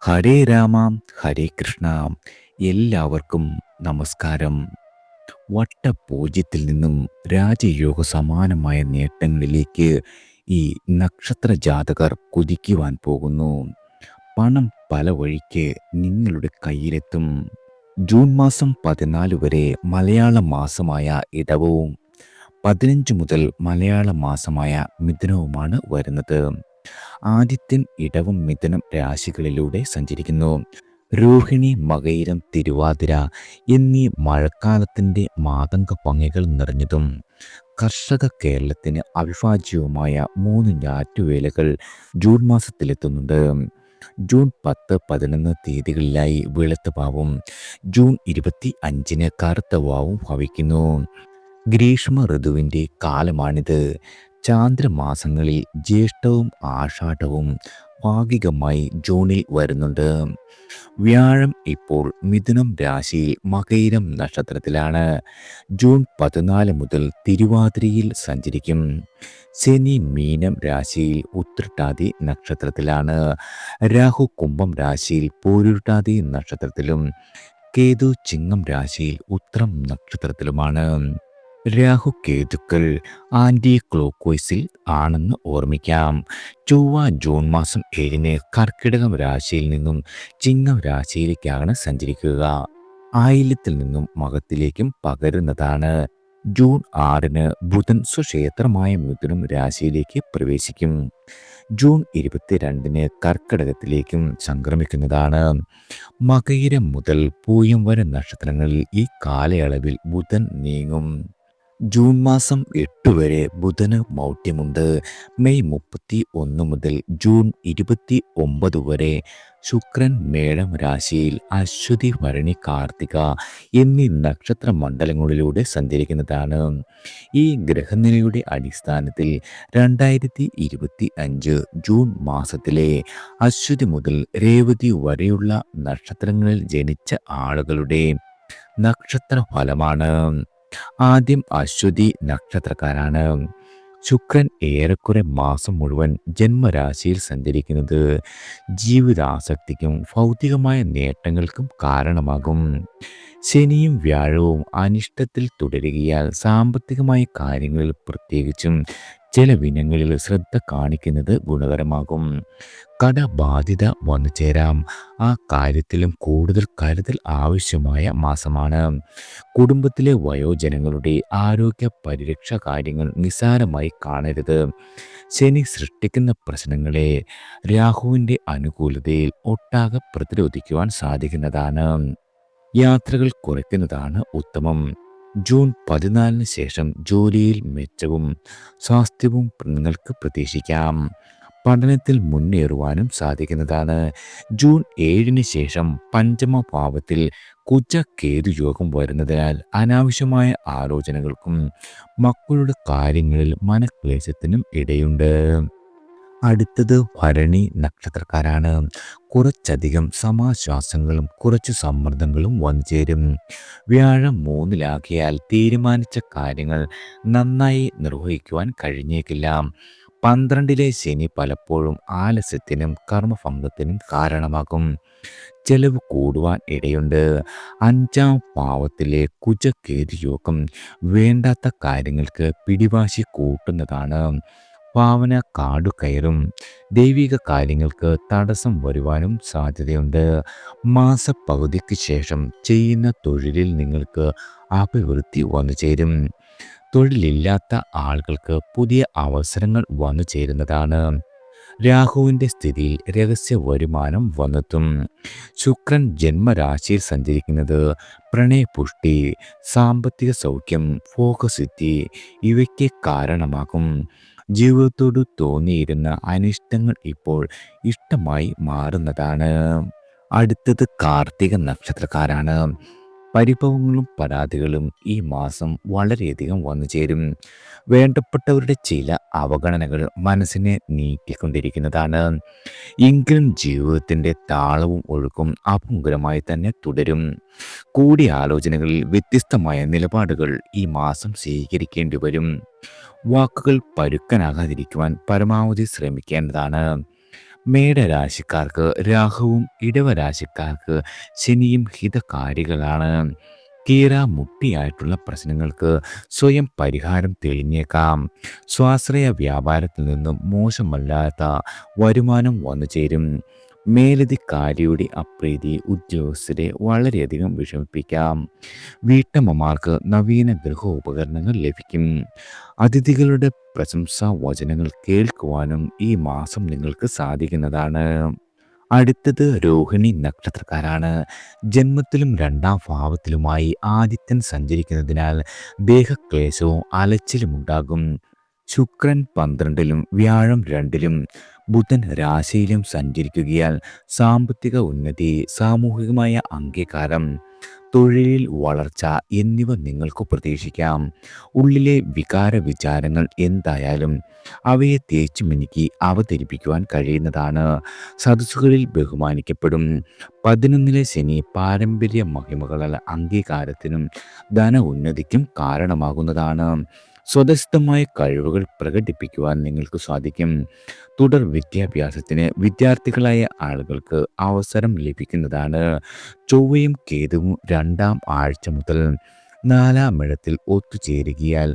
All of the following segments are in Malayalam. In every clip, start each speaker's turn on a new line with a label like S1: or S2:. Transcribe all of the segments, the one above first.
S1: ഹരേ രാമ ഹരേ കൃഷ്ണ. എല്ലാവർക്കും നമസ്കാരം. വട്ടപൂജ്യത്തിൽ നിന്നും രാജയോഗ സമാനമായ നേട്ടങ്ങളിലേക്ക് ഈ നക്ഷത്ര ജാതകർ കുതിക്കുവാൻ പോകുന്നു. പണം പല വഴിക്ക് നിങ്ങളുടെ കയ്യിലെത്തും. ജൂൺ മാസം 14 വരെ മലയാള മാസമായ ഇടവവും 15 മുതൽ മലയാള മാസമായ മിഥുനവുമാണ് വരുന്നത്. ആദിത്യൻ ഇടവം മിഥുനം രാശികളിലൂടെ സഞ്ചരിക്കുന്നു. രോഹിണി, മകയിരം, തിരുവാതിര എന്നീ മഴക്കാലത്തിൻ്റെ മാതംഗ ഭംഗികൾ നിറഞ്ഞതും കർഷക കേരളത്തിന് അവിഭാജ്യവുമായ 3 ഞാറ്റുവേലകൾ ജൂൺ മാസത്തിലെത്തുന്നുണ്ട്. ജൂൺ 10, 11 തീയതികളിലായി വെളുത്ത വാവും ജൂൺ 25 കറുത്ത വാവും ഭവിക്കുന്നു. ഗ്രീഷ്മ ഋതുവിൻ്റെ കാലമാണിത്. ചാന്ദ്രമാസങ്ങളിൽ ജ്യേഷ്ഠവും ആഷാഢവും ഭാഗികമായി ജൂണിൽ വരുന്നുണ്ട്. വ്യാഴം ഇപ്പോൾ മിഥുനം രാശിയിൽ മകയിരം നക്ഷത്രത്തിലാണ്. ജൂൺ 14 മുതൽ തിരുവാതിരയിൽ സഞ്ചരിക്കും. ശനി മീനം രാശിയിൽ ഉത്രട്ടാതി നക്ഷത്രത്തിലാണ്. രാഹു കുംഭം രാശിയിൽ പൂരുരുട്ടാതി നക്ഷത്രത്തിലും കേതു ചിങ്ങം രാശിയിൽ ഉത്രം നക്ഷത്രത്തിലുമാണ്. രാഹു കേതുക്കൾ ആൻറ്റി ക്ലോക്ക് വൈസിൽ ആണെന്ന് ഓർമ്മിക്കാം. ചൊവ്വ ജൂൺ മാസം 7 കർക്കിടകം രാശിയിൽ നിന്നും ചിങ്ങം രാശിയിലേക്കാണ് സഞ്ചരിക്കുക. ആയില്യത്തിൽ നിന്നും മകത്തിലേക്കും പകരുന്നതാണ്. ജൂൺ 6 ബുധൻ സ്വക്ഷേത്രമായ മിഥുനം രാശിയിലേക്ക് പ്രവേശിക്കും. ജൂൺ 22 കർക്കിടകത്തിലേക്കും സംക്രമിക്കുന്നതാണ്. മകയിരം മുതൽ പൂയം വരെ നക്ഷത്രങ്ങളിൽ ഈ കാലയളവിൽ ബുധൻ നീങ്ങും. ജൂൺ മാസം 8 വരെ ബുധന് മൗഢ്യമുണ്ട്. മെയ് 31 മുതൽ ജൂൺ 29 വരെ ശുക്രൻ മേടം രാശിയിൽ അശ്വതി, ഭരണി, കാർത്തിക എന്നീ നക്ഷത്ര മണ്ഡലങ്ങളിലൂടെ സഞ്ചരിക്കുന്നതാണ്. ഈ ഗ്രഹനിലയുടെ അടിസ്ഥാനത്തിൽ 2025 ജൂൺ മാസത്തിലെ അശ്വതി മുതൽ രേവതി വരെയുള്ള നക്ഷത്രങ്ങളിൽ ജനിച്ച ആളുകളുടെ നക്ഷത്ര ഫലമാണ്. ആദ്യം അശ്വതി നക്ഷത്രക്കാരാണ്. ശുക്രൻ ഏറെക്കുറെ മാസം മുഴുവൻ ജന്മരാശിയിൽ സഞ്ചരിക്കുന്നത് ജീവിതാസക്തിക്കും ഭൗതികമായ നേട്ടങ്ങൾക്കും കാരണമാകും. ശനിയും വ്യാഴവും അനിഷ്ടത്തിൽ തുടരുകയാൽ സാമ്പത്തികമായ കാര്യങ്ങളിൽ പ്രത്യേകിച്ചും ചില വിനങ്ങളിൽ ശ്രദ്ധ കാണിക്കുന്നത് ഗുണകരമാകും. കടബാധ്യത വന്നു ചേരാം. ആ കാര്യത്തിലും കൂടുതൽ കരുതൽ ആവശ്യമായ മാസമാണ്. കുടുംബത്തിലെ വയോജനങ്ങളുടെ ആരോഗ്യ പരിരക്ഷ കാര്യങ്ങൾ നിസ്സാരമായി കാണരുത്. ശനി സൃഷ്ടിക്കുന്ന പ്രശ്നങ്ങളെ രാഹുവിൻ്റെ അനുകൂലതയിൽ ഒട്ടാകെ പ്രതിരോധിക്കുവാൻ സാധിക്കുന്നതാണ്. യാത്രകൾ കുറയ്ക്കുന്നതാണ് ഉത്തമം. ജൂൺ 14 ശേഷം ജോലിയിൽ മെച്ചവും സ്വാസ്ഥ്യവും നിങ്ങൾക്ക് പ്രതീക്ഷിക്കാം. പഠനത്തിൽ മുന്നേറുവാനും സാധിക്കുന്നതാണ്. ജൂൺ 7 ശേഷം പഞ്ചമ ഭാവത്തിൽ കുജ കേതു യോഗം വരുന്നതിനാൽ അനാവശ്യമായ ആലോചനകൾക്കും മക്കളുടെ കാര്യങ്ങളിൽ മനക്ലേശത്തിനും ഇടയുണ്ട്. അടുത്തത് ഭരണി നക്ഷത്രക്കാരാണ്. കുറച്ചധികം സമാശ്വാസങ്ങളും കുറച്ചു സമ്മർദ്ദങ്ങളും വന്നു ചേരും. വ്യാഴം 3-ലാകിയാൽ തീരുമാനിച്ച കാര്യങ്ങൾ നന്നായി നിർവഹിക്കുവാൻ കഴിഞ്ഞേക്കില്ല. 12-ലെ ശനി പലപ്പോഴും ആലസ്യത്തിനും കർമ്മഭംഗത്തിനും കാരണമാകും. ചെലവ് കൂടുവാൻ ഇടയുണ്ട്. 5-ാം ഭാവത്തിലെ കുജകേതു യോഗം വേണ്ടാത്ത കാര്യങ്ങൾക്ക് പിടിവാശി കൂട്ടുന്നതാണ്. ഭാവന കാടുകയറും. ദൈവിക കാര്യങ്ങൾക്ക് തടസ്സം വരുവാനും സാധ്യതയുണ്ട്. മാസപ്പകുതിക്ക് ശേഷം ചെയ്യുന്ന തൊഴിലിൽ നിങ്ങൾക്ക് അഭിവൃദ്ധി വന്നു ചേരും. തൊഴിലില്ലാത്ത ആളുകൾക്ക് പുതിയ അവസരങ്ങൾ വന്നു ചേരുന്നതാണ്. രാഹുവിൻ്റെ സ്ഥിതിയിൽ രഹസ്യ വരുമാനം വന്നെത്തും. ശുക്രൻ ജന്മരാശിയിൽ സഞ്ചരിക്കുന്നത് പ്രണയപുഷ്ടി, സാമ്പത്തിക സൗഖ്യം, ഭോഗസിദ്ധി ഇവയ്ക്ക് കാരണമാകും. ജീവിതത്തോട് തോന്നിയിരുന്ന അനിഷ്ടങ്ങൾ ഇപ്പോൾ ഇഷ്ടമായി മാറുന്നതാണ്. അടുത്തത് കാർത്തിക നക്ഷത്രക്കാരാണ്. പരിഭവങ്ങളും പരാതികളും ഈ മാസം വളരെയധികം വന്നു ചേരും. വേണ്ടപ്പെട്ടവരുടെ ചില അവഗണനകൾ മനസ്സിനെ നീക്കിക്കൊണ്ടിരിക്കുന്നതാണ്. എങ്കിലും ജീവിതത്തിൻ്റെ താളവും ഒഴുക്കും അപങ്കരമായി തന്നെ തുടരും. കൂടിയാലോചനകളിൽ വ്യത്യസ്തമായ നിലപാടുകൾ ഈ മാസം സ്വീകരിക്കേണ്ടി വരും. വാക്കുകൾ പരുക്കനാകാതിരിക്കുവാൻ പരമാവധി ശ്രമിക്കേണ്ടതാണ്. മേടരാശിക്കാർക്ക് രാഹുവും ഇടവരാശിക്കാർക്ക് ശനിയും ഹിതകാരികളാണ്. കീറ മുട്ടിയായിട്ടുള്ള പ്രശ്നങ്ങൾക്ക് സ്വയം പരിഹാരം തെളിഞ്ഞേക്കാം. സ്വാശ്രയ വ്യാപാരത്തിൽ നിന്നും മോശമല്ലാത്ത വരുമാനം വന്നു ചേരും. മേലധികാരിയുടെ അപ്രീതി ഉദ്യോഗസ്ഥരെ വളരെയധികം വിഷമിപ്പിക്കാം. വീട്ടമ്മമാർക്ക് നവീന ഗൃഹോപകരണങ്ങൾ ലഭിക്കും. അതിഥികളുടെ പ്രശംസാ വചനങ്ങൾ കേൾക്കുവാനും ഈ മാസം നിങ്ങൾക്ക് സാധിക്കുന്നതാണ്. അടുത്തത് രോഹിണി നക്ഷത്രക്കാരാണ്. ജന്മത്തിലും രണ്ടാം ഭാവത്തിലുമായി ആദിത്യൻ സഞ്ചരിക്കുന്നതിനാൽ ദേഹക്ലേശവും അലച്ചിലും ഉണ്ടാകും. ശുക്രൻ 12-ലും വ്യാഴം 2-ലും ബുധൻ രാശിയിലും സഞ്ചരിക്കുകയാൽ സാമ്പത്തിക ഉന്നതി, സാമൂഹികമായ അംഗീകാരം, തൊഴിലിൽ വളർച്ച എന്നിവ നിങ്ങൾക്ക് പ്രതീക്ഷിക്കാം. ഉള്ളിലെ വികാര വിചാരങ്ങൾ എന്തായാലും അവയെ തേച്ചു മിനുക്കി അവതരിപ്പിക്കുവാൻ കഴിയുന്നതാണ്. സദസ്സുകളിൽ ബഹുമാനിക്കപ്പെടും. 11-ലെ ശനി പാരമ്പര്യ മഹിമകളാൽ അംഗീകാരത്തിനും ധന ഉന്നതിക്കും കാരണമാകുന്നതാണ്. സ്വതസിദ്ധമായ കഴിവുകൾ പ്രകടിപ്പിക്കുവാൻ നിങ്ങൾക്ക് സാധിക്കും. തുടർ വിദ്യാഭ്യാസത്തിന് വിദ്യാർത്ഥികളായ ആളുകൾക്ക് അവസരം ലഭിക്കുന്നതാണ്. ചൊവ്വയും കേതുവും 2-ാം ആഴ്ച മുതൽ 4-ാം ഇടത്തിൽ ഒത്തുചേരുകയാൽ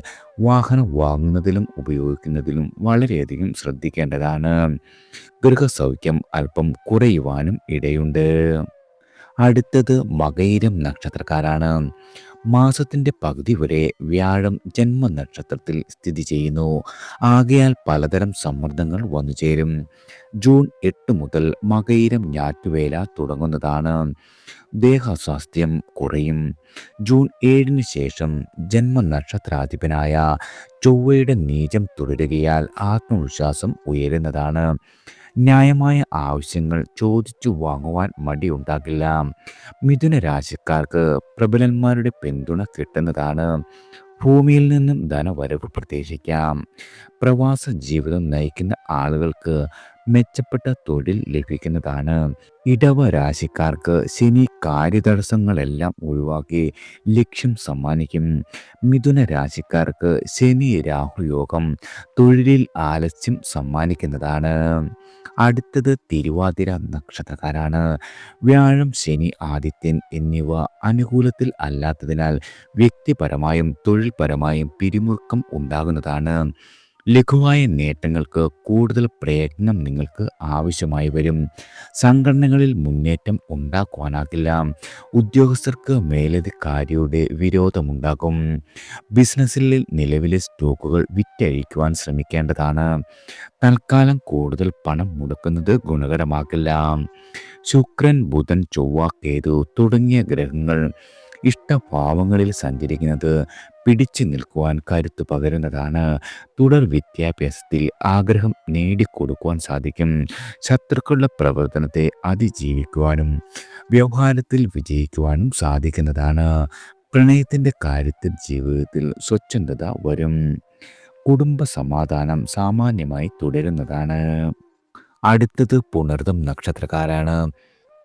S1: വാഹനം വാങ്ങുന്നതിലും ഉപയോഗിക്കുന്നതിലും വളരെയധികം ശ്രദ്ധിക്കേണ്ടതാണ്. ഗൃഹസൗഖ്യം അല്പം കുറയുവാനും ഇടയുണ്ട്. അടുത്തത് മകയിരം നക്ഷത്രക്കാരാണ്. മാസത്തിൻ്റെ പകുതി വരെ വ്യാഴം ജന്മനക്ഷത്രത്തിൽ സ്ഥിതി ചെയ്യുന്നു. ആകയാൽ പലതരം സമ്മർദ്ദങ്ങൾ വന്നു ചേരും. ജൂൺ 8 മുതൽ മകയിരം ഞാറ്റുവേല തുടങ്ങുന്നതാണ്. ദേഹസ്വാസ്ഥ്യം കുറയും. ജൂൺ 7-ന് ശേഷം ജന്മനക്ഷത്രാധിപനായ ചൊവ്വയുടെ നീചം തുടരുകയാൽ ആത്മവിശ്വാസം ഉയരുന്നതാണ്. ന്യായമായ ആവശ്യങ്ങൾ ചോദിച്ചു വാങ്ങുവാൻ മടിയുണ്ടാകില്ല. മിഥുന രാശിക്കാർക്ക് പ്രബലന്മാരുടെ പിന്തുണ കിട്ടുന്നതാണ്. ഭൂമിയിൽ നിന്നും ധനവരവ് പ്രതീക്ഷിക്കാം. പ്രവാസ ജീവിതം നയിക്കുന്ന ആളുകൾക്ക് മെച്ചപ്പെട്ട തൊഴിൽ ലഭിക്കുന്നതാണ്. ഇടവ രാശിക്കാർക്ക് ശനി കാര്യതടസ്സങ്ങളെല്ലാം ഒഴിവാക്കി ലക്ഷ്യം സമ്മാനിക്കും. മിഥുന രാശിക്കാർക്ക് ശനി രാഹു യോഗം തൊഴിലിൽ ആലസ്യം സമ്മാനിക്കുന്നതാണ്. അടുത്തത് തിരുവാതിര നക്ഷത്രക്കാരാണ്. വ്യാഴം, ശനി, ആദിത്യൻ എന്നിവ അനുകൂലത്തിൽ അല്ലാത്തതിനാൽ വ്യക്തിപരമായും തൊഴിൽപരമായും പിരിമുറുക്കം ഉണ്ടാകുന്നതാണ്. ലഘുവായ നേട്ടങ്ങൾക്ക് കൂടുതൽ പ്രയത്നം നിങ്ങൾക്ക് ആവശ്യമായി വരും. സംഘടനകളിൽ മുന്നേറ്റം ഉണ്ടാക്കുവാനാകില്ല. ഉദ്യോഗസ്ഥർക്ക് മേലധികാരിയുടെ വിരോധമുണ്ടാകും. ബിസിനസ്സിൽ നിലവിലെ സ്റ്റോക്കുകൾ വിറ്റഴിക്കുവാൻ ശ്രമിക്കേണ്ടതാണ്. തൽക്കാലം കൂടുതൽ പണം മുടക്കുന്നത് ഗുണകരമാകില്ല. ശുക്രൻ, ബുധൻ, ചൊവ്വ, കേതു തുടങ്ങിയ ഗ്രഹങ്ങൾ ഇഷ്ടഭാവങ്ങളിൽ സഞ്ചരിക്കുന്നത് പിടിച്ചു നിൽക്കുവാൻ കരുത്ത് പകരുന്നതാണ്. തുടർ വിദ്യാഭ്യാസത്തിൽ ആഗ്രഹം നേടിക്കൊടുക്കുവാൻ സാധിക്കും. ശത്രുക്കളുടെ പ്രവർത്തനത്തെ അതിജീവിക്കുവാനും വ്യവഹാരത്തിൽ വിജയിക്കുവാനും സാധിക്കുന്നതാണ്. പ്രണയത്തിൻ്റെ കാര്യത്തിൽ ജീവിതത്തിൽ സ്വച്ഛന്തത വരും. കുടുംബ സമാധാനം സാമാന്യമായി തുടരുന്നതാണ്. അടുത്തത് പുണർതം നക്ഷത്രക്കാരാണ്.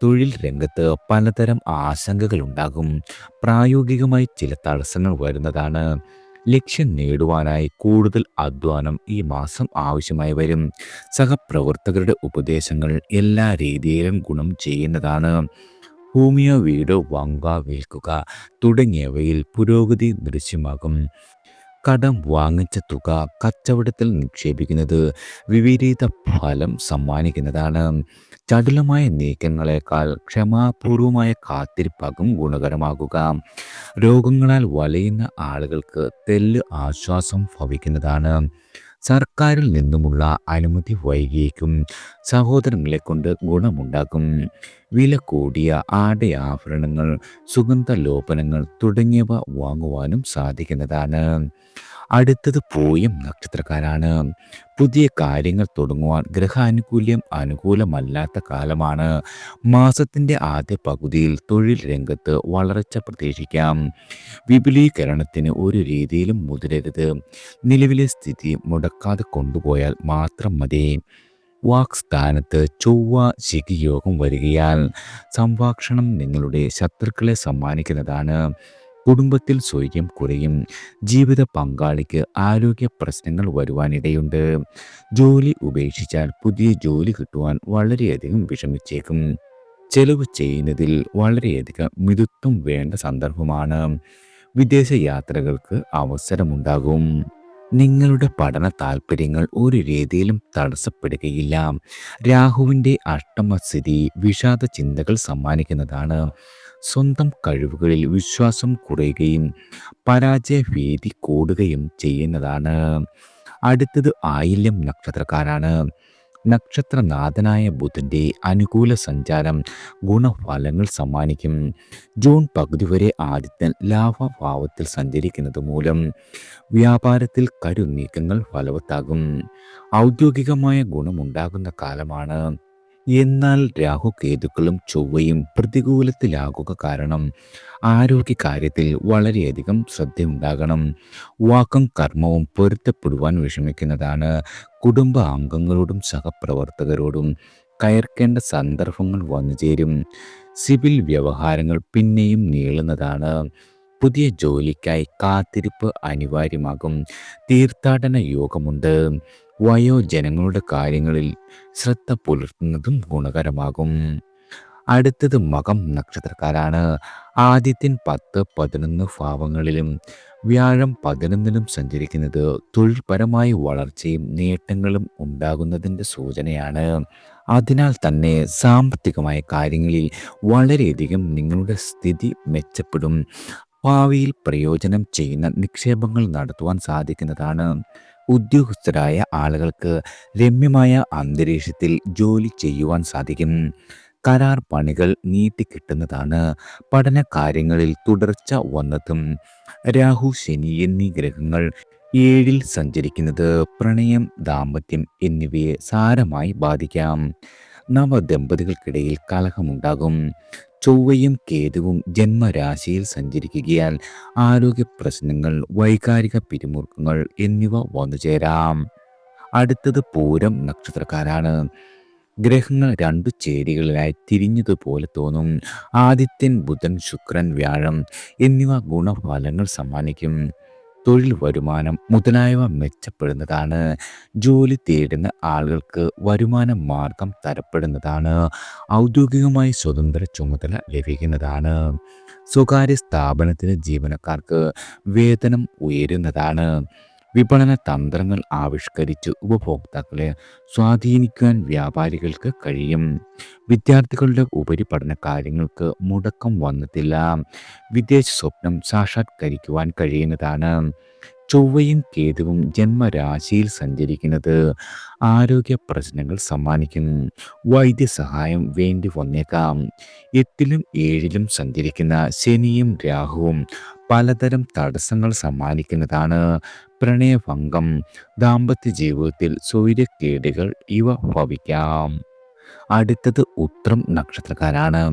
S1: തൊഴിൽ രംഗത്ത് പലതരം ആശങ്കകളുണ്ടാകും. പ്രായോഗികമായി ചില തടസ്സങ്ങൾ വരുന്നതാണ്. ലക്ഷ്യം നേടുവാനായി കൂടുതൽ അധ്വാനം ഈ മാസം ആവശ്യമായി വരും. സഹപ്രവർത്തകരുടെ ഉപദേശങ്ങൾ എല്ലാ രീതിയിലും ഗുണം ചെയ്യുന്നതാണ്. ഭൂമിയോ വീടോ വാങ്ങുക, വിൽക്കുക തുടങ്ങിയവയിൽ പുരോഗതി ദൃശ്യമാകും. കടം വാങ്ങിച്ച തുക കച്ചവടത്തിൽ നിക്ഷേപിക്കുന്നത് വിപരീത ഫലം സമ്മാനിക്കുന്നതാണ്. ചടുലമായ നീക്കങ്ങളെക്കാൾ ക്ഷമാപൂർവമായ കാത്തിരിപ്പാകും ഗുണകരമാകുക. രോഗങ്ങളാൽ വലയുന്ന ആളുകൾക്ക് തെല്ല് ആശ്വാസം ഭവിക്കുന്നതാണ്. സർക്കാരിൽ നിന്നുമുള്ള അനുമതി വൈകിയേക്കും. സഹോദരങ്ങളെ കൊണ്ട് ഗുണമുണ്ടാകും. വില കൂടിയ ആഭരണങ്ങൾ, സുഗന്ധലോപനങ്ങൾ തുടങ്ങിയവ വാങ്ങുവാനും സാധിക്കുന്നതാണ്. അടുത്തത് പൂയം നക്ഷത്രക്കാരാണ്. പുതിയ കാര്യങ്ങൾ തുടങ്ങുവാൻ ഗ്രഹാനുകൂല്യം അനുകൂലമല്ലാത്ത കാലമാണ്. മാസത്തിൻ്റെ ആദ്യ പകുതിയിൽ തൊഴിൽ രംഗത്ത് വളർച്ച പ്രതീക്ഷിക്കാം. വിപുലീകരണത്തിന് ഒരു രീതിയിലും മുതിരരുത്. നിലവിലെ സ്ഥിതി മുടക്കാതെ കൊണ്ടുപോയാൽ മാത്രം മതി. വാക്സ്ഥാനത്ത് ചൊവ്വ ശിഖിയോഗം വരികയാൽ സംഭാഷണം നിങ്ങളുടെ ശത്രുക്കളെ സമ്മാനിക്കുന്നതാണ്. കുടുംബത്തിൽ സ്വൈര്യം കുറയും. ജീവിത പങ്കാളിക്ക് ആരോഗ്യ പ്രശ്നങ്ങൾ വരുവാനിടയുണ്ട്. ജോലി ഉപേക്ഷിച്ചാൽ പുതിയ ജോലി കിട്ടുവാൻ വളരെയധികം വിഷമിച്ചേക്കും. ചെലവ് ചെയ്യുന്നതിൽ വളരെയധികം മിതത്വം വേണ്ട സന്ദർഭമാണ്. വിദേശ യാത്രകൾക്ക് അവസരമുണ്ടാകും. നിങ്ങളുടെ പഠന താൽപ്പര്യങ്ങൾ ഒരു രീതിയിലും തടസ്സപ്പെടുകയില്ല. രാഹുവിൻ്റെ അഷ്ടമസ്ഥിതി വിഷാദ ചിന്തകൾ സമ്മാനിക്കുന്നതാണ്. സ്വന്തം കഴിവുകളിൽ വിശ്വാസം കുറയുകയും പരാജയ ഭീതി കൂടുകയും ചെയ്യുന്നതാണ്. അടുത്തത് ആയില്യം നക്ഷത്രക്കാരാണ്. നക്ഷത്രനാഥനായ ബുധൻ്റെ അനുകൂല സഞ്ചാരം ഗുണഫലങ്ങൾ സമ്മാനിക്കും. ജൂൺ പകുതി വരെ ആദിത്യൻ ലാഭഭാവത്തിൽ സഞ്ചരിക്കുന്നത് മൂലം വ്യാപാരത്തിൽ കരുനീക്കങ്ങൾ ഫലവത്താകും. ഔദ്യോഗികമായ ഗുണമുണ്ടാകുന്ന കാലമാണ്. എന്നാൽ രാഹുകേതുക്കളും ചൊവ്വയും പ്രതികൂലത്തിലാകുക കാരണം ആരോഗ്യകാര്യത്തിൽ വളരെയധികം ശ്രദ്ധയുണ്ടാകണം. വാക്കും കർമ്മവും പൊരുത്തപ്പെടുവാൻ വിഷമിക്കുന്നതാണ്. കുടുംബ അംഗങ്ങളോടും സഹപ്രവർത്തകരോടും കയർക്കേണ്ട സന്ദർഭങ്ങൾ വന്നുചേരും. സിവിൽ വ്യവഹാരങ്ങൾ പിന്നെയും നീളുന്നതാണ്. പുതിയ ജോലിക്കായി കാത്തിരിപ്പ് അനിവാര്യമാകും. തീർത്ഥാടന യോഗമുണ്ട്. വയോജനങ്ങളുടെ കാര്യങ്ങളിൽ ശ്രദ്ധ പുലർത്തുന്നതും ഗുണകരമാകും. അടുത്തത് മകം നക്ഷത്രക്കാരാണ്. ആദിത്യൻ 10, 11 ഭാവങ്ങളിലും വ്യാഴം 11ലും സഞ്ചരിക്കുന്നത് തൊഴിൽപരമായ വളർച്ചയും നേട്ടങ്ങളും ഉണ്ടാകുന്നതിൻ്റെ സൂചനയാണ്. അതിനാൽ തന്നെ സാമ്പത്തികമായ കാര്യങ്ങളിൽ വളരെയധികം നിങ്ങളുടെ സ്ഥിതി മെച്ചപ്പെടും. ഭാവിയിൽ പ്രയോജനം ചെയ്യുന്ന നിക്ഷേപങ്ങൾ നടത്തുവാൻ സാധിക്കുന്നതാണ്. ഉദ്യോഗസ്ഥരായ ആളുകൾക്ക് രമ്യമായ അന്തരീക്ഷത്തിൽ ജോലി ചെയ്യുവാൻ സാധിക്കും. കരാർ പണികൾ നീട്ടിക്കിട്ടുന്നതാണ്. പഠന കാര്യങ്ങളിൽ തുടർച്ച വന്നതും. രാഹു, ശനി എന്നീ ഗ്രഹങ്ങൾ 7ൽ സഞ്ചരിക്കുന്നത് പ്രണയം, ദാമ്പത്യം എന്നിവയെ സാരമായി ബാധിക്കാം. നവദമ്പതികൾക്കിടയിൽ കലഹമുണ്ടാകും. ചൊവ്വയും കേതുവും ജന്മരാശിയിൽ സഞ്ചരിക്കുകയാൽ ആരോഗ്യ പ്രശ്നങ്ങൾ, വൈകാരിക പിരിമുറുക്കങ്ങൾ എന്നിവ വന്നുചേരാം. അടുത്തത് പൂരം നക്ഷത്രക്കാരാണ്. ഗ്രഹങ്ങൾ 2 ചേരികളിലായി തിരിഞ്ഞതുപോലെ തോന്നും. ആദിത്യൻ, ബുധൻ, ശുക്രൻ, വ്യാഴം എന്നിവ ഗുണഫലങ്ങൾ സമ്മാനിക്കും. തൊഴിൽ വരുമാനം മുതലായവ മെച്ചപ്പെടുന്നതാണ്. ജോലി തേടുന്ന ആളുകൾക്ക് വരുമാന മാർഗം തരപ്പെടുന്നതാണ്. ഔദ്യോഗികമായി സ്വതന്ത്ര ചുമതല ലഭിക്കുന്നതാണ്. സ്വകാര്യ സ്ഥാപനത്തിലെ ജീവനക്കാർക്ക് വേതനം ഉയരുന്നതാണ്. വിപണന തന്ത്രങ്ങൾ ആവിഷ്കരിച്ച് ഉപഭോക്താക്കളെ സ്വാധീനിക്കുവാൻ വ്യാപാരികൾക്ക് കഴിയും. വിദ്യാർത്ഥികളുടെ ഉപരിപഠന കാര്യങ്ങൾക്ക് മുടക്കം വന്നിട്ടില്ല. വിദേശ സ്വപ്നം സാക്ഷാത്കരിക്കുവാൻ കഴിയുന്നതാണ്. ചൊവ്വയും കേതുവും ജന്മരാശിയിൽ സഞ്ചരിക്കുന്നത് ആരോഗ്യ പ്രശ്നങ്ങൾ സമ്മാനിക്കും. വൈദ്യസഹായം വേണ്ടി വന്നേക്കാം. 8ലും 7ലും സഞ്ചരിക്കുന്ന ശനിയും രാഹുവും പലതരം തടസ്സങ്ങൾ സമ്മാനിക്കുന്നതാണ്. പ്രണയഭംഗം, ദാമ്പത്യ ജീവിതത്തിൽ സ്വൈര്യക്കേടുകൾ ഇവ ഭവിക്കാം. അടുത്തത് ഉത്രം നക്ഷത്രക്കാരാണ്.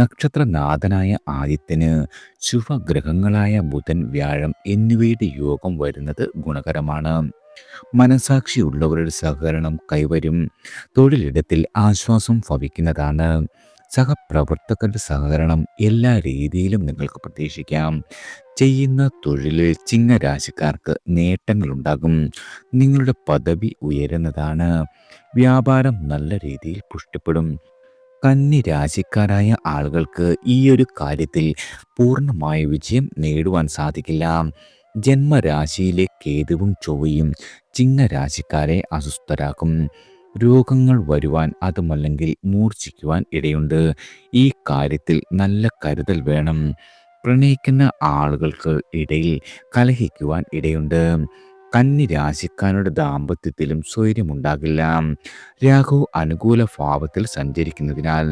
S1: നക്ഷത്രനാഥനായ ആദിത്യന് ശുഭഗ്രഹങ്ങളായ ബുധൻ, വ്യാഴം എന്നിവയുടെ യോഗം വരുന്നത് ഗുണകരമാണ്. മനസാക്ഷിയുള്ളവരുടെ സഹകരണം കൈവരും. തൊഴിലിടത്തിൽ ആശ്വാസം ഭവിക്കുന്നതാണ്. സഹപ്രവർത്തകരുടെ സഹകരണം എല്ലാ രീതിയിലും നിങ്ങൾക്ക് പ്രതീക്ഷിക്കാം. ചെയ്യുന്ന തൊഴിലിൽ ചിങ്ങരാശിക്കാർക്ക് നേട്ടങ്ങളുണ്ടാകും. നിങ്ങളുടെ പദവി ഉയരുന്നതാണ്. വ്യാപാരം നല്ല രീതിയിൽ പുഷ്ടിപ്പെടും. കന്നി രാശിക്കാരായ ആളുകൾക്ക് ഈ ഒരു കാര്യത്തിൽ പൂർണ്ണമായ വിജയം നേടുവാൻ സാധിക്കില്ല. ജന്മരാശിയിലെ കേതുവും ചൊവ്വയും ചിങ്ങരാശിക്കാരെ അസ്വസ്ഥരാക്കും. രോഗങ്ങൾ വരുവാൻ, അതുമല്ലെങ്കിൽ മൂർച്ഛിക്കുവാൻ ഇടയുണ്ട്. ഈ കാര്യത്തിൽ നല്ല കരുതൽ വേണം. പ്രണയിക്കുന്ന ആളുകൾക്ക് ഇടയിൽ കലഹിക്കുവാൻ ഇടയുണ്ട്. കന്നി രാശിക്കാരുടെ ദാമ്പത്യത്തിലും സ്വൈര്യമുണ്ടാകില്ല. രാഹു അനുകൂല ഭാവത്തിൽ സഞ്ചരിക്കുന്നതിനാൽ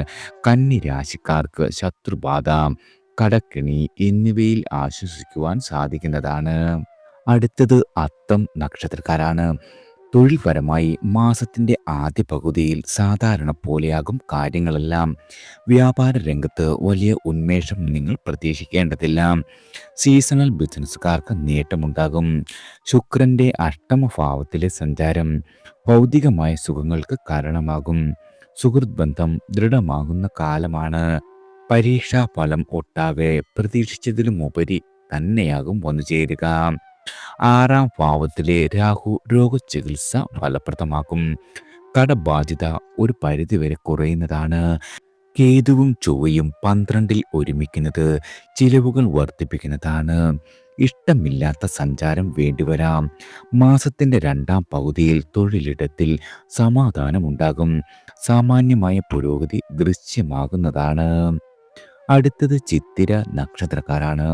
S1: കന്നി രാശിക്കാർക്ക് ശത്രുബാധ, കടക്കിണി എന്നിവയിൽ ആശ്വസിക്കുവാൻ സാധിക്കുന്നതാണ്. അടുത്തത് അത്തം നക്ഷത്രക്കാരാണ്. തൊഴിൽപരമായി മാസത്തിൻ്റെ ആദ്യ പകുതിയിൽ സാധാരണ പോലെയാകും കാര്യങ്ങളെല്ലാം. വ്യാപാര രംഗത്ത് വലിയ ഉന്മേഷം നിങ്ങൾ പ്രതീക്ഷിക്കേണ്ടതില്ല. സീസണൽ ബിസിനസ്സുകാർക്ക് നേട്ടമുണ്ടാകും. ശുക്രൻ്റെ അഷ്ടമഭാവത്തിലെ സഞ്ചാരം ഭൗതികമായ സുഖങ്ങൾക്ക് കാരണമാകും. സുഹൃത്ത് ബന്ധം ദൃഢമാകുന്ന കാലമാണ്. പരീക്ഷാ ഫലം ഒട്ടാകെ പ്രതീക്ഷിച്ചതിലുമുപരി തന്നെയാകും വന്നു ചേരുക. ആറാം ഭാവത്തിലെ രാഹു രോഗചികിത്സ ഫലപ്രദമാക്കും. കടബാധ്യത ഒരു പരിധിവരെ കുറയുന്നതാണ്. കേതുവും ചൊവ്വയും 12-ൽ ഒരുമിക്കുന്നത് ചിലവുകൾ വർദ്ധിപ്പിക്കുന്നതാണ്. ഇഷ്ടമില്ലാത്ത സഞ്ചാരം വേണ്ടിവരാം. മാസത്തിൻ്റെ രണ്ടാം പകുതിയിൽ തൊഴിലിടത്തിൽ സമാധാനമുണ്ടാകും. സാമാന്യമായ പുരോഗതി ദൃശ്യമാകുന്നതാണ്. അടുത്തത് ചിത്തിര നക്ഷത്രക്കാരാണ്.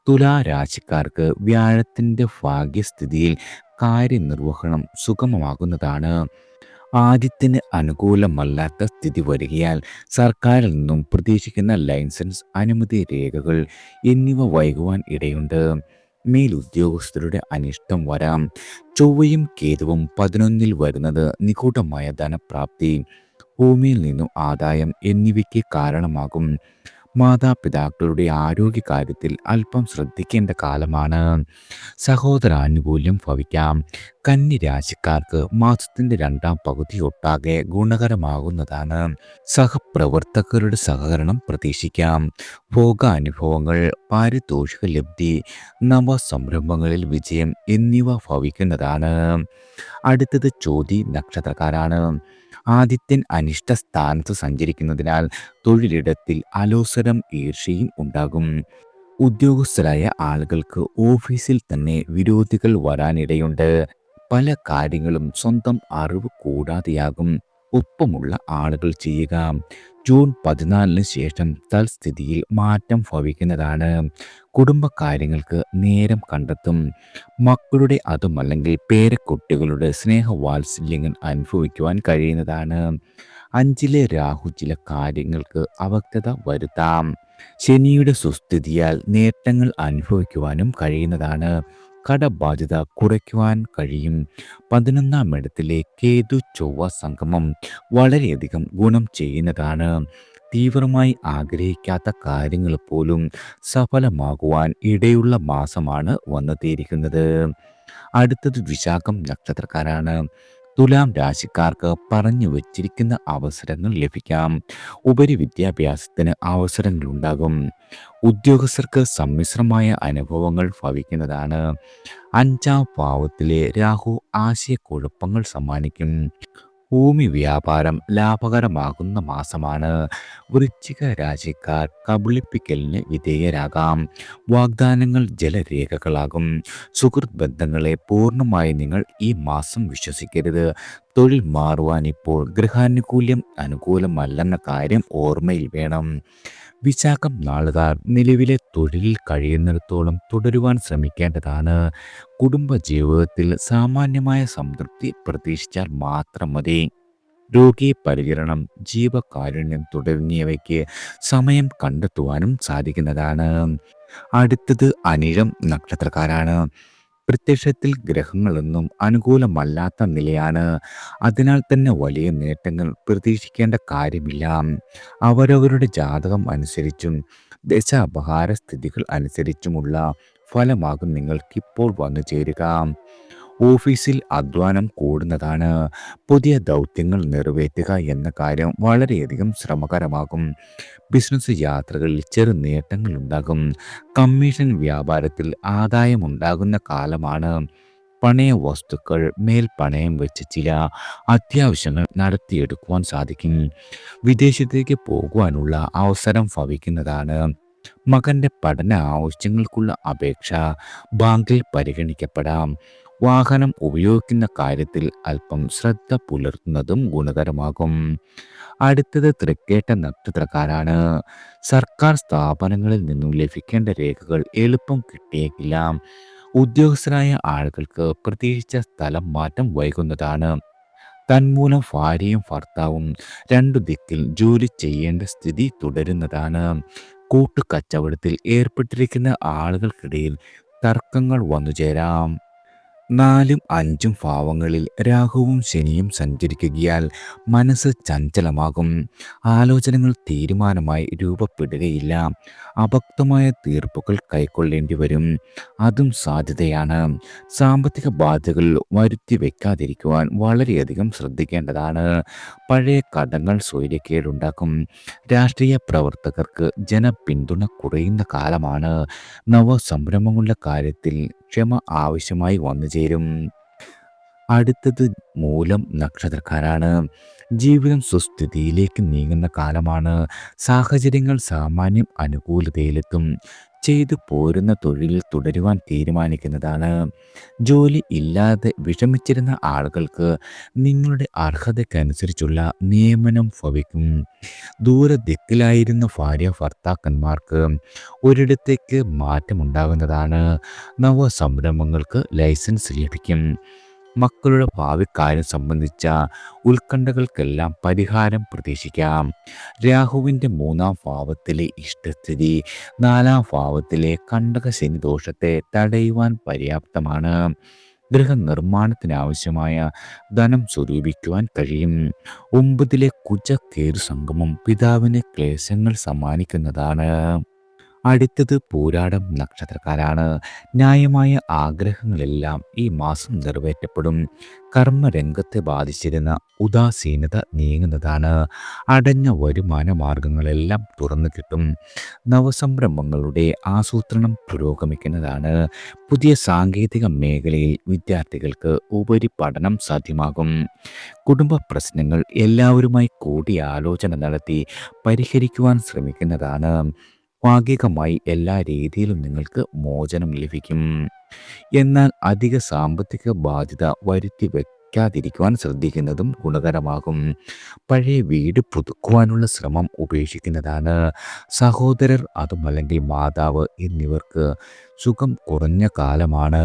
S1: തുലാ രാശിക്കാർക്ക് വ്യാഴത്തിൻ്റെ ഭാഗ്യസ്ഥിതിയിൽ കാര്യനിർവഹണം സുഗമമാകുന്നതാണ്. ആദ്യത്തിന് അനുകൂലമല്ലാത്ത സ്ഥിതി വരികയാൽ സർക്കാരിൽ നിന്നും പ്രതീക്ഷിക്കുന്ന ലൈസൻസ്, അനുമതി രേഖകൾ എന്നിവ വൈകുവാൻ ഇടയുണ്ട്. മേലുദ്യോഗസ്ഥരുടെ അനിഷ്ടം വരാം. ചൊവ്വയും കേതുവും 11-ൽ വരുന്നത് നിഗൂഢമായ ധനപ്രാപ്തി, ഭൂമിയിൽ നിന്നും ആദായം എന്നിവയ്ക്ക് കാരണമാകും. മാതാപിതാക്കളുടെ ആരോഗ്യകാര്യത്തിൽ അല്പം ശ്രദ്ധിക്കേണ്ട കാലമാണ്. സഹോദരാനുകൂല്യം ഭവിക്കാം. കന്നി രാശിക്കാർക്ക് മാസത്തിൻ്റെ രണ്ടാം പകുതി ഒട്ടാകെ ഗുണകരമാകുന്നതാണ്. സഹപ്രവർത്തകരുടെ സഹകരണം പ്രതീക്ഷിക്കാം. ഭോഗാനുഭവങ്ങൾ, പാരിതോഷിക ലബ്ധി, നവസംരംഭങ്ങളിൽ വിജയം എന്നിവ ഭവിക്കുന്നതാണ്. അടുത്തത് ചോതി നക്ഷത്രക്കാരാണ്. ആദിത്യൻ അനിഷ്ട സ്ഥാനത്ത് സഞ്ചരിക്കുന്നതിനാൽ തൊഴിലിടത്തിൽ അലോസരം, ഈർഷ്യയും ഉണ്ടാകും. ഉദ്യോഗസ്ഥരായ ആളുകൾക്ക് ഓഫീസിൽ തന്നെ വിരോധികൾ വരാനിടയുണ്ട്. പല കാര്യങ്ങളും സ്വന്തം അറിവ് കൂടാതെയാകും ഒപ്പമുള്ള ആളുകൾ ചെയ്യുക. ജൂൺ 14-ന് ശേഷം തൽസ്ഥിതിയിൽ മാറ്റം ഭവിക്കുന്നതാണ്. കുടുംബകാര്യങ്ങൾക്ക് നേരം കണ്ടെത്തും. മക്കളുടെ അതുമല്ലെങ്കിൽ പേരക്കുട്ടികളുടെ സ്നേഹവാത്സല്യങ്ങൾ അനുഭവിക്കുവാൻ കഴിയുന്നതാണ്. 5-ലെ രാഹു ചില കാര്യങ്ങൾക്ക് അവ്യക്തത വരുത്താം. ശനിയുടെ സുസ്ഥിതിയാൽ നേട്ടങ്ങൾ അനുഭവിക്കുവാനും കഴിയുന്നതാണ്. കടബാധ്യത കുറയ്ക്കുവാൻ കഴിയും. 11-ാം ഇടത്തിലെ കേതു ചൊവ്വ സംഗമം വളരെയധികം ഗുണം ചെയ്യുന്നതാണ്. തീവ്രമായി ആഗ്രഹിക്കാത്ത കാര്യങ്ങൾ പോലും സഫലമാകുവാൻ ഇടയുള്ള മാസമാണ് വന്നെത്തിയിരിക്കുന്നത്. അടുത്തത് വിശാഖം നക്ഷത്രക്കാരാണ്. തുലാം രാശിക്കാർക്ക് പറഞ്ഞു വച്ചിരിക്കുന്ന അവസരങ്ങൾ ലഭിക്കാം. ഉപരിവിദ്യാഭ്യാസത്തിന് അവസരങ്ങളുണ്ടാകും. ഉദ്യോഗസ്ഥർക്ക് സമ്മിശ്രമായ അനുഭവങ്ങൾ ഭവിക്കുന്നതാണ്. 5-ാം ഭാവത്തിലെ രാഹു ആശയക്കുഴപ്പങ്ങൾ സമ്മാനിക്കും. ഭൂമി വ്യാപാരം ലാഭകരമാകുന്ന മാസമാണ്. വൃശ്ചിക രാശിക്കാർ കബളിപ്പിക്കലിന് വിധേയരാകാം. വാഗ്ദാനങ്ങൾ ജലരേഖകളാകും. സുഹൃത്ത് ബന്ധങ്ങളെ പൂർണ്ണമായി നിങ്ങൾ ഈ മാസം വിശ്വസിക്കരുത്. തൊഴിൽ മാറുവാൻ ഇപ്പോൾ ഗൃഹാനുകൂല്യം അനുകൂലമല്ലെന്ന കാര്യം ഓർമ്മയിൽ വേണം. വിശാഖം നാളുകാർ നിലവിലെ തൊഴിലിൽ കഴിയുന്നിടത്തോളം തുടരുവാൻ ശ്രമിക്കേണ്ടതാണ്. കുടുംബജീവിതത്തിൽ സാമാന്യമായ സംതൃപ്തി പ്രതീക്ഷിച്ചാൽ മാത്രം മതി. രോഗി പരിചരണം, ജീവകാരുണ്യം തുടങ്ങിയവയ്ക്ക് സമയം കണ്ടെത്തുവാനും സാധിക്കുന്നതാണ്. അടുത്തത് അനിഴം നക്ഷത്രക്കാരാണ്. പ്രത്യക്ഷത്തിൽ ഗ്രഹങ്ങളൊന്നും അനുകൂലമല്ലാത്ത നിലയാണ്. അതിനാൽ തന്നെ വലിയ നേട്ടങ്ങൾ പ്രതീക്ഷിക്കേണ്ട കാര്യമില്ല. അവരവരുടെ ജാതകം അനുസരിച്ചും ദശാപഹാര സ്ഥിതികൾ അനുസരിച്ചുമുള്ള ഫലമാകും നിങ്ങൾക്കിപ്പോൾ വന്നു ചേരുക. ഓഫീസിൽ അധ്വാനം കൂടുന്നതാണ്. പുതിയ ദൗത്യങ്ങൾ നിറവേറ്റുക എന്ന കാര്യം വളരെയധികം ശ്രമകരമാകും. ബിസിനസ് യാത്രകളിൽ ചെറു നേട്ടങ്ങളുണ്ടാകും. കമ്മീഷൻ വ്യാപാരത്തിൽ ആദായമുണ്ടാകുന്ന കാലമാണ്. പണയ വസ്തുക്കൾ മേൽ പണയം വെച്ച് ചില അത്യാവശ്യങ്ങൾ നടത്തിയെടുക്കുവാൻ സാധിക്കും. വിദേശത്തേക്ക് പോകുവാനുള്ള അവസരം ഭവിക്കുന്നതാണ്. മകൻ്റെ പഠന ആവശ്യങ്ങൾക്കുള്ള അപേക്ഷ ബാങ്കിൽ പരിഗണിക്കപ്പെടാം. വാഹനം ഉപയോഗിക്കുന്ന കാര്യത്തിൽ അല്പം ശ്രദ്ധ പുലർത്തുന്നതും ഗുണകരമാകും. അടുത്തത് തൃക്കേട്ട നക്ഷത്രക്കാരാണ്. സർക്കാർ സ്ഥാപനങ്ങളിൽ നിന്നും ലഭിക്കേണ്ട രേഖകൾ എളുപ്പം കിട്ടിയേക്കില്ല. ഉദ്യോഗസ്ഥരായ ആളുകൾക്ക് പ്രതീക്ഷിച്ച സ്ഥലം മാറ്റം വൈകുന്നതാണ്. തന്മൂലം ഭാര്യയും ഭർത്താവും രണ്ടു ദിക്കിൽ ജോലി ചെയ്യേണ്ട സ്ഥിതി തുടരുന്നതാണ്. കൂട്ടുകച്ചവടത്തിൽ ഏർപ്പെട്ടിരിക്കുന്ന ആളുകൾക്കിടയിൽ തർക്കങ്ങൾ വന്നുചേരാം. നാലും അഞ്ചും ഭാവങ്ങളിൽ രാഹുവും ശനിയും സഞ്ചരിക്കുകയാൽ മനസ്സ് ചഞ്ചലമാകും. ആലോചനകൾ തീരുമാനമായി രൂപപ്പെടുകയില്ല. അഭക്തമായ തീർപ്പുകൾ കൈക്കൊള്ളേണ്ടി വരും. അതും സാധ്യതയാണ്. സാമ്പത്തിക ബാധ്യതകൾ വരുത്തി വെക്കാതിരിക്കുവാൻ വളരെയധികം ശ്രദ്ധിക്കേണ്ടതാണ്. പഴയ കടങ്ങൾ സ്വൈര്യക്കേടുണ്ടാക്കും. രാഷ്ട്രീയ പ്രവർത്തകർക്ക് ജനപിന്തുണ കുറയുന്ന കാലമാണ്. നവസംരംഭങ്ങളുടെ കാര്യത്തിൽ ക്ഷമ ആവശ്യമായി വന്നു ചേരും. അടുത്തത് മൂലം നക്ഷത്രക്കാരാണ്. ജീവിതം സുസ്ഥിതിയിലേക്ക് നീങ്ങുന്ന കാലമാണ്. സാഹചര്യങ്ങൾ സാമാന്യം അനുകൂലതയിലെത്തും. ചെയ്തു പോരുന്ന തൊഴിലിൽ തുടരുവാൻ തീരുമാനിക്കുന്നതാണ്. ജോലി ഇല്ലാതെ വിഷമിച്ചിരുന്ന ആളുകൾക്ക് നിങ്ങളുടെ അർഹതയ്ക്കനുസരിച്ചുള്ള നിയമനം ഭവിക്കും. ദൂരദിക്കിലായിരുന്ന ഭാര്യ ഭർത്താക്കന്മാർക്ക് ഒരിടത്തേക്ക് മാറ്റമുണ്ടാകുന്നതാണ്. നവസംരംഭങ്ങൾക്ക് ലൈസൻസ് ലഭിക്കും. മക്കളുടെ ഭാവിക്കാര്യം സംബന്ധിച്ച ഉത്കണ്ഠകൾക്കെല്ലാം പരിഹാരം പ്രതീക്ഷിക്കാം. രാഹുവിൻ്റെ 3-ാം ഭാവത്തിലെ ഇഷ്ടസ്ഥിതി 4-ാം ഭാവത്തിലെ കണ്ടകശനി ദോഷത്തെ തടയുവാൻ പര്യാപ്തമാണ്. ഗൃഹനിർമ്മാണത്തിനാവശ്യമായ ധനം സ്വരൂപിക്കുവാൻ കഴിയും. 9-ലെ കുജ-കേതു സംഗമം പിതാവിന് ക്ലേശങ്ങൾ സമ്മാനിക്കുന്നതാണ്. അടുത്തത് പൂരാടം നക്ഷത്രക്കാരാണ്. ന്യായമായ ആഗ്രഹങ്ങളെല്ലാം ഈ മാസം നിറവേറ്റപ്പെടും. കർമ്മരംഗത്തെ ബാധിച്ചിരുന്ന ഉദാസീനത നീങ്ങുന്നതാണ്. അടഞ്ഞ വരുമാന മാർഗങ്ങളെല്ലാം തുറന്നു കിട്ടും. നവസംരംഭങ്ങളുടെ ആസൂത്രണം പുരോഗമിക്കുന്നതാണ്. പുതിയ സാങ്കേതിക മേഖലയിൽ വിദ്യാർത്ഥികൾക്ക് ഉപരിപഠനം സാധ്യമാകും. കുടുംബ പ്രശ്നങ്ങൾ എല്ലാവരുമായി കൂടിയാലോചന നടത്തി പരിഹരിക്കുവാൻ ശ്രമിക്കുന്നതാണ്. ഭാഗികമായി എല്ലാ രീതിയിലും നിങ്ങൾക്ക് മോചനം ലഭിക്കും. എന്നാൽ അധിക സാമ്പത്തിക ബാധ്യത വരുത്തി വെക്കാതിരിക്കുവാൻ ശ്രദ്ധിക്കുന്നതും ഗുണകരമാകും. പഴയ വീട് പുതുക്കുവാനുള്ള ശ്രമം ഉപേക്ഷിക്കുന്നതാണ്. സഹോദരർ അതുമല്ലെങ്കിൽ മാതാവ് എന്നിവർക്ക് സുഖം കുറഞ്ഞ കാലമാണ്.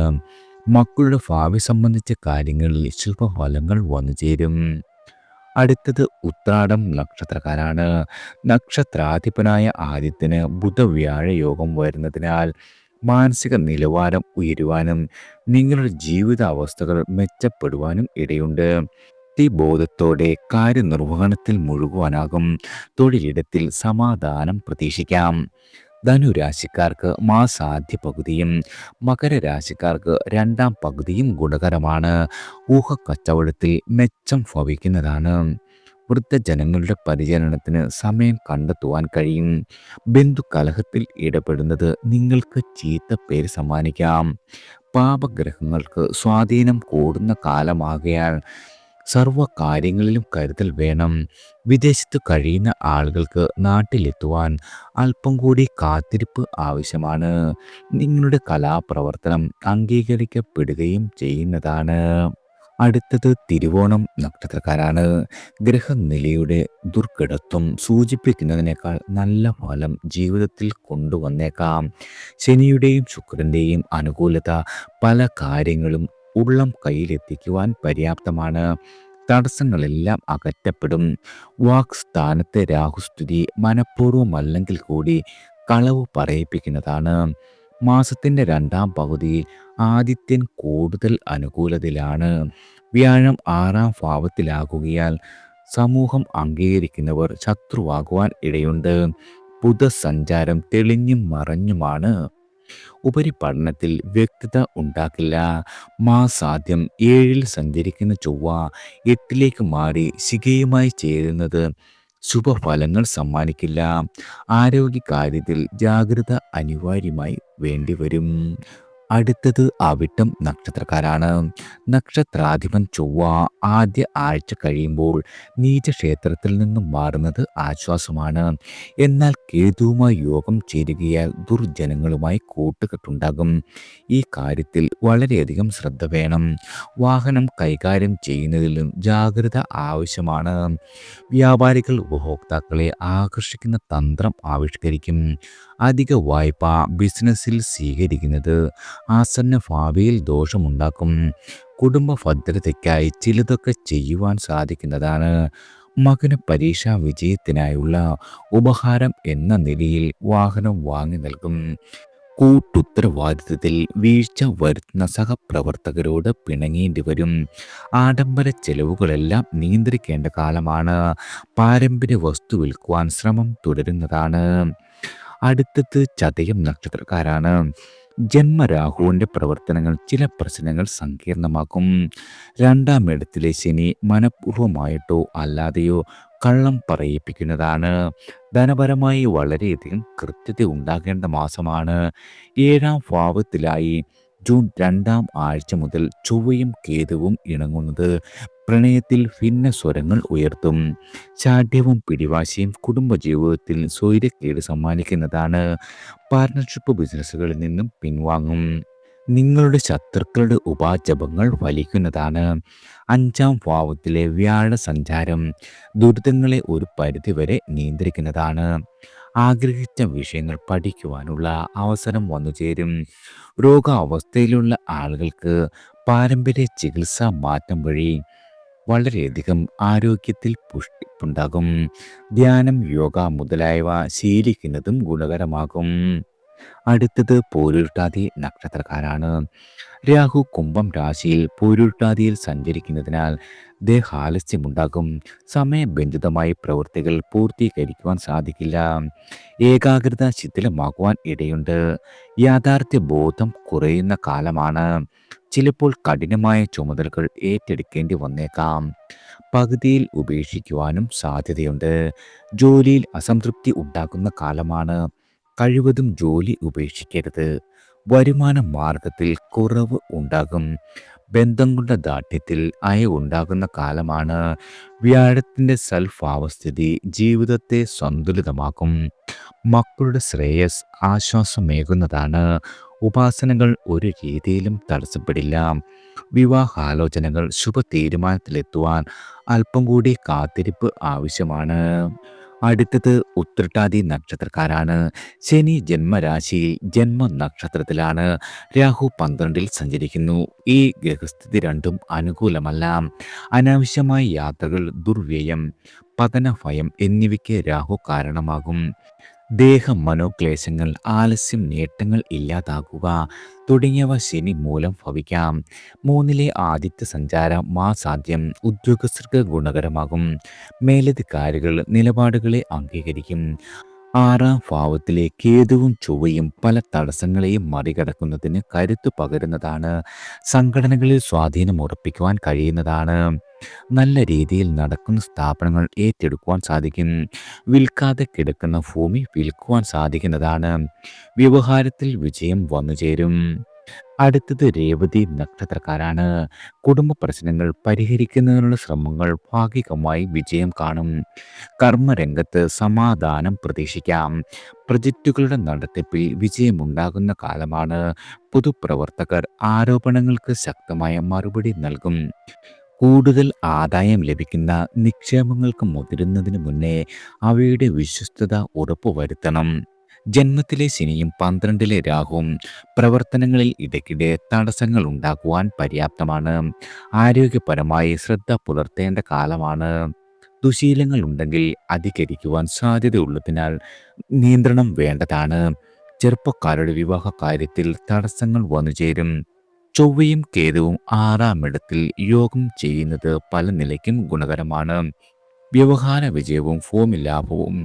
S1: മക്കളുടെ ഭാവി സംബന്ധിച്ച കാര്യങ്ങളിൽ ശുഭഫലങ്ങൾ വന്നു ചേരും. അടുത്തത് ഉത്രാടം നക്ഷത്രക്കാരാണ്. നക്ഷത്രാധിപനായ ആദിത്യന് ബുധവ്യാഴ യോഗം വരുന്നതിനാൽ മാനസിക നിലവാരം ഉയരുവാനും നിങ്ങളുടെ ജീവിതാവസ്ഥകൾ മെച്ചപ്പെടുവാനും ഇടയുണ്ട്. ബോധത്തോടെ കാര്യനിർവഹണത്തിൽ മുഴുകുവാനാകും. തൊഴിലിടത്തിൽ സമാധാനം പ്രതീക്ഷിക്കാം. ധനുരാശിക്കാർക്ക് മാസാദ്യ പകുതിയും മകരരാശിക്കാർക്ക് 2-ാം പകുതിയും ഗുണകരമാണ്. ഊഹക്കച്ചവടത്തിൽ മെച്ചം ഭവിക്കുന്നതാണ്. വൃദ്ധജനങ്ങളുടെ പരിചരണത്തിന് സമയം കണ്ടെത്തുവാൻ കഴിയും. ബന്ധുകലഹത്തിൽ ഇടപെടുന്നത് നിങ്ങൾക്ക് ചീത്തപ്പേര് സമ്മാനിക്കാം. പാപഗ്രഹങ്ങൾക്ക് സ്വാധീനം കൂടുന്ന കാലമാകയാൽ സർവ്വകാര്യങ്ങളിലും കരുതൽ വേണം. വിദേശത്ത് കഴിയുന്ന ആളുകൾക്ക് നാട്ടിലെത്തുവാൻ അല്പം കൂടി കാത്തിരിപ്പ് ആവശ്യമാണ്. നിങ്ങളുടെ കലാപ്രവർത്തനം അംഗീകരിക്കപ്പെടുകയും ചെയ്യുന്നതാണ്. അടുത്തത് തിരുവോണം നക്ഷത്രക്കാരാണ്. ഗ്രഹനിലയുടെ ദുർഘടത്വം സൂചിപ്പിക്കുന്നതിനേക്കാൾ നല്ല ഫലം ജീവിതത്തിൽ കൊണ്ടുവന്നേക്കാം. ശനിയുടെയും ശുക്രൻ്റെയും അനുകൂലത പല കാര്യങ്ങളും ഉള്ളം കയ്യിലെത്തിക്കുവാൻ പര്യാപ്തമാണ്. തടസ്സങ്ങളെല്ലാം അകറ്റപ്പെടും. വാക്സ്ഥാനത്തെ രാഹുസ്ഥിതി മനഃപൂർവ്വമല്ലെങ്കിൽ കൂടി കളവ് പറയിപ്പിക്കുന്നതാണ്. മാസത്തിൻ്റെ 2-ാം പകുതിയിൽ ആദിത്യൻ കൂടുതൽ അനുകൂലതയിലാണ്. വ്യാഴം 6-ാം ഭാവത്തിലാകുകയാൽ സമൂഹം അംഗീകരിക്കുന്നവർ ശത്രുവാകുവാൻ ഇടയുണ്ട്. ബുധസഞ്ചാരം തെളിഞ്ഞും മറഞ്ഞുമാണ്. ഉപരിപഠനത്തിൽ വ്യക്തത ഉണ്ടാക്കില്ല. മാസാദ്യം 7-ൽ സഞ്ചരിക്കുന്ന ചൊവ്വ 8-ലേക്ക് മാറി ശിഖയുമായി ചേരുന്നത് ശുഭഫലങ്ങൾ സമ്മാനിക്കില്ല. ആരോഗ്യകാര്യത്തിൽ ജാഗ്രത അനിവാര്യമായി വേണ്ടിവരും. അടുത്തത് അവിട്ടം നക്ഷത്രക്കാരാണ്. നക്ഷത്രാധിപൻ ചൊവ്വ ആദ്യ ആഴ്ച കഴിയുമ്പോൾ നീചക്ഷേത്രത്തിൽ നിന്നും മാറുന്നത് ആശ്വാസമാണ്. എന്നാൽ കേതുവുമായി യോഗം ചേരുകയാൽ ദുർജനങ്ങളുമായി കൂട്ടുകെട്ടുണ്ടാകും. ഈ കാര്യത്തിൽ വളരെയധികം ശ്രദ്ധ വേണം. വാഹനം കൈകാര്യം ചെയ്യുന്നതിലും ജാഗ്രത ആവശ്യമാണ്. വ്യാപാരികൾ ഉപഭോക്താക്കളെ ആകർഷിക്കുന്ന തന്ത്രം ആവിഷ്കരിക്കും. അധിക വായ്പ ബിസിനസ്സിൽ സ്വീകരിക്കുന്നത് ആസന്ന ഭാവിയിൽ ദോഷമുണ്ടാക്കും. കുടുംബ ഭദ്രതയ്ക്കായി ചിലതൊക്കെ ചെയ്യുവാൻ സാധിക്കുന്നതാണ്. മകന് പരീക്ഷാ വിജയത്തിനായുള്ള ഉപഹാരം എന്ന നിലയിൽ വാഹനം വാങ്ങി നൽകും. കൂട്ടുത്തരവാദിത്തത്തിൽ വീഴ്ച വരുത്തുന്ന സഹപ്രവർത്തകരോട് പിണങ്ങേണ്ടി വരും. ആഡംബര ചെലവുകളെല്ലാം നിയന്ത്രിക്കേണ്ട കാലമാണ്. പാരമ്പര്യ വസ്തു വിൽക്കുവാൻ ശ്രമം തുടരുന്നതാണ്. അടുത്തത് ചതയം നക്ഷത്രക്കാരാണ്. ജന്മരാഹുവിൻ്റെ പ്രവർത്തനങ്ങൾ ചില പ്രശ്നങ്ങൾ സങ്കീർണമാക്കും. രണ്ടാം ഇടത്തിലെ ശനി മനഃപൂർവ്വമായിട്ടോ അല്ലാതെയോ കള്ളം പറയിപ്പിക്കുന്നതാണ്. ധനപരമായി വളരെയധികം കൃത്യത ഉണ്ടാകേണ്ട മാസമാണ്. ഏഴാം ഭാവത്തിലായി ജൂൺ രണ്ടാം ആഴ്ച മുതൽ ചൊവ്വയും കേതുവും ഇണങ്ങുന്നത് പ്രണയത്തിൽ ഭിന്ന സ്വരങ്ങൾ ഉയർത്തും. ശാഠ്യവും പിടിവാശിയും കുടുംബജീവിതത്തിൽ സ്വൈര്യക്കേട് സമ്മാനിക്കുന്നതാണ്. പാർട്ണർഷിപ്പ് ബിസിനസ്സുകളിൽ നിന്നും പിൻവാങ്ങും. നിങ്ങളുടെ ശത്രുക്കളുടെ ഉപാജപങ്ങൾ ഫലിക്കുന്നതാണ്. അഞ്ചാം ഭാവത്തിലെ വ്യാഴ സഞ്ചാരം ദുരിതങ്ങളെ ഒരു പരിധിവരെ നിയന്ത്രിക്കുന്നതാണ്. ആഗ്രഹിച്ച വിഷയങ്ങൾ പഠിക്കുവാനുള്ള അവസരം വന്നുചേരും. രോഗാവസ്ഥയിലുള്ള ആളുകൾക്ക് പാരമ്പര്യ ചികിത്സാ മാറ്റം വഴി വളരെയധികം ആരോഗ്യത്തിൽ പുഷ്ടിപ്പുണ്ടാകും. ധ്യാനം, യോഗ മുതലായവ ശീലിക്കുന്നതും ഗുണകരമാകും. അടുത്തത് പൂരുരുട്ടാതി നക്ഷത്രക്കാരാണ്. രാഹു കുംഭം രാശിയിൽ പൂരുരുട്ടാതിയിൽ സഞ്ചരിക്കുന്നതിനാൽ ദേഹാലസ്യമുണ്ടാകും. സമയബന്ധിതമായി പ്രവൃത്തികൾ പൂർത്തീകരിക്കുവാൻ സാധിക്കില്ല. ഏകാഗ്രത ശിഥിലമാകുവാൻ ഇടയുണ്ട്. യാഥാർത്ഥ്യ ബോധം കുറയുന്ന കാലമാണ്. ചിലപ്പോൾ കഠിനമായ ചുമതലകൾ ഏറ്റെടുക്കേണ്ടി വന്നേക്കാം. പകുതിയിൽ ഉപേക്ഷിക്കുവാനും സാധ്യതയുണ്ട്. ജോലിയിൽ അസംതൃപ്തി ഉണ്ടാകുന്ന കാലമാണ്. കഴിവതും ജോലി ഉപേക്ഷിക്കരുത്. വരുമാന മാർഗത്തിൽ കുറവ് ഉണ്ടാകും. ബന്ധങ്ങളുടെ ദാർഢ്യത്തിൽ അയവുണ്ടാകുന്ന കാലമാണ്. വ്യാഴത്തിൻ്റെ സൽഭാവസ്ഥിതി ജീവിതത്തെ സന്തുലിതമാക്കും. മക്കളുടെ ശ്രേയസ് ആശ്വാസമേകുന്നതാണ്. ഉപാസനകൾ ഒരു രീതിയിലും തടസ്സപ്പെടില്ല. വിവാഹാലോചനകൾ ശുഭ തീരുമാനത്തിലെത്തുവാൻ അല്പം കൂടി കാത്തിരിപ്പ് ആവശ്യമാണ്. അടുത്തത് ഉത്രട്ടാതി നക്ഷത്രക്കാരാണ്. ശനി ജന്മരാശിയിൽ ജന്മ നക്ഷത്രത്തിലാണ്. രാഹു 12-ൽ സഞ്ചരിക്കുന്നു. ഈ ഗ്രഹസ്ഥിതി രണ്ടും അനുകൂലമല്ല. അനാവശ്യമായ യാത്രകൾ, ദുർവ്യയം, പതനഭയം എന്നിവയ്ക്ക് രാഹു കാരണമാകും. ദേഹ മനോക്ലേശങ്ങൾ, ആലസ്യം, നേട്ടങ്ങൾ ഇല്ലാതാക്കുക തുടങ്ങിയവ ശനി മൂലം ഭവിക്കാം. 3-ലെ ആദിത്യ സഞ്ചാരം മാസാദ്യം ഉദ്യോഗസ്ഥർക്ക് ഗുണകരമാകും. മേലധികാരികൾ നിലപാടുകളെ അംഗീകരിക്കും. 6-ാം ഭാവത്തിലെ കേതുവും ചൊവ്വയും പല തടസ്സങ്ങളെയും മറികടക്കുന്നതിന് കരുത്തു പകരുന്നതാണ്. സംഘടനകളിൽ സ്വാധീനം ഉറപ്പിക്കുവാൻ കഴിയുന്നതാണ്. നല്ല രീതിയിൽ നടക്കുന്ന സ്ഥാപനങ്ങൾ ഏറ്റെടുക്കുവാൻ സാധിക്കും. വിൽക്കാതെ കിടക്കുന്ന ഭൂമി വിൽക്കുവാൻ സാധിക്കുന്നതാണ്. വ്യവഹാരത്തിൽ വിജയം വന്നുചേരും. അടുത്തത് രേവതി നക്ഷത്രക്കാരാണ്. കുടുംബ പ്രശ്നങ്ങൾ പരിഹരിക്കുന്നതിനുള്ള ശ്രമങ്ങൾ ഭാഗികമായി വിജയം കാണും. കർമ്മരംഗത്ത് സമാധാനം പ്രതീക്ഷിക്കാം. പ്രൊജക്റ്റുകളുടെ നടത്തിപ്പിൽ വിജയമുണ്ടാകുന്ന കാലമാണ്. പൊതുപ്രവർത്തകർ ആരോപണങ്ങൾക്ക് ശക്തമായ മറുപടി നൽകും. കൂടുതൽ ആദായം ലഭിക്കുന്ന നിക്ഷേപങ്ങൾക്ക് മുതിരുന്നതിന് മുന്നേ അവയുടെ വിശ്വസ്തത ഉറപ്പുവരുത്തണം. ജന്മത്തിലെ ശനിയും 12-ലെ രാഹുവും പ്രവർത്തനങ്ങളിൽ ഇടയ്ക്കിടെ തടസ്സങ്ങൾ ഉണ്ടാക്കുവാൻ പര്യാപ്തമാണ്. ആരോഗ്യപരമായി ശ്രദ്ധ പുലർത്തേണ്ട കാലമാണ്. ദുശീലങ്ങൾ ഉണ്ടെങ്കിൽ അധികരിക്കുവാൻ സാധ്യതയുള്ളതിനാൽ നിയന്ത്രണം വേണ്ടതാണ്. ചെറുപ്പക്കാരുടെ വിവാഹ കാര്യത്തിൽ തടസ്സങ്ങൾ വന്നുചേരും. ചൊവ്വയും കേതുവും 6-ാം ഇടത്തിൽ യോഗം ചെയ്യുന്നത് പല നിലയ്ക്കും ഗുണകരമാണ്. വ്യവഹാര വിജയവും ഭൂമി ലാഭവും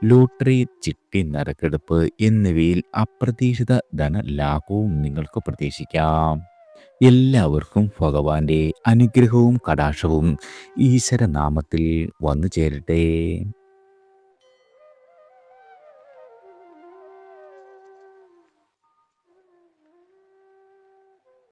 S1: ലോട്ടറി, ചിട്ടി, നറുക്കെടുപ്പ് എന്നിവയിൽ അപ്രതീക്ഷിത ധനലാഭവും നിങ്ങൾക്ക് പ്രതീക്ഷിക്കാം. എല്ലാവർക്കും ഭഗവാന്റെ അനുഗ്രഹവും കടാക്ഷവും ഈശ്വരനാമത്തിൽ വന്നു ചേരട്ടെ.